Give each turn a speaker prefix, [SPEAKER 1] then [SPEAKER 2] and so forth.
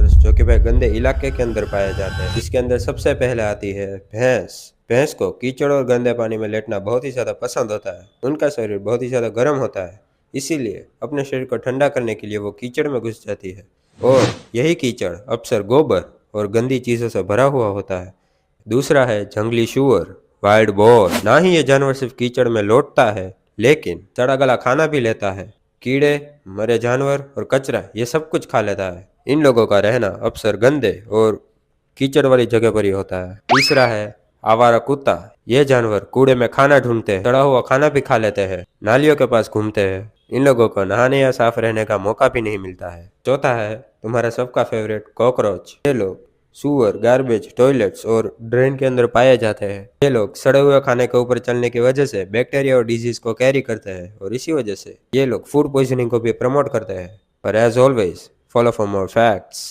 [SPEAKER 1] जानवर जो कि भाई गंदे इलाके के अंदर पाए जाते हैं, जिसके अंदर सबसे पहले आती है भैंस। भैंस को कीचड़ और गंदे पानी में लेटना बहुत ही ज्यादा पसंद होता है। उनका शरीर बहुत ही ज्यादा गर्म होता है, इसीलिए अपने शरीर को ठंडा करने के लिए वो कीचड़ में घुस जाती है। और यही कीचड़ अक्सर गोबर और गंदी चीजों से भरा हुआ होता है। दूसरा है जंगली शुअर, वाइल्ड बोर। ना ही ये जानवर सिर्फ कीचड़ में लौटता है, लेकिन सड़ा गला खाना भी लेता है। कीड़े, मरे जानवर और कचरा ये सब कुछ खा लेता है। इन लोगों का रहना अक्सर गंदे और कीचड़ वाली जगह पर ही होता है। तीसरा है आवारा कुत्ता। ये जानवर कूड़े में खाना ढूंढते हैं, सड़ा हुआ खाना भी खा लेते हैं, नालियों के पास घूमते हैं। इन लोगों को नहाने या साफ रहने का मौका भी नहीं मिलता है। चौथा है तुम्हारा सबका फेवरेट कॉकरोच। ये लोग सुअर, गार्बेज, टॉयलेट्स और ड्रेन के अंदर पाए जाते हैं। ये लोग सड़े हुए खाने के ऊपर चलने की वजह से बैक्टीरिया और डिजीज को कैरी करते हैं, और इसी वजह से ये लोग फूड पॉइजनिंग को भी प्रमोट करते हैं। पर as always follow for more facts.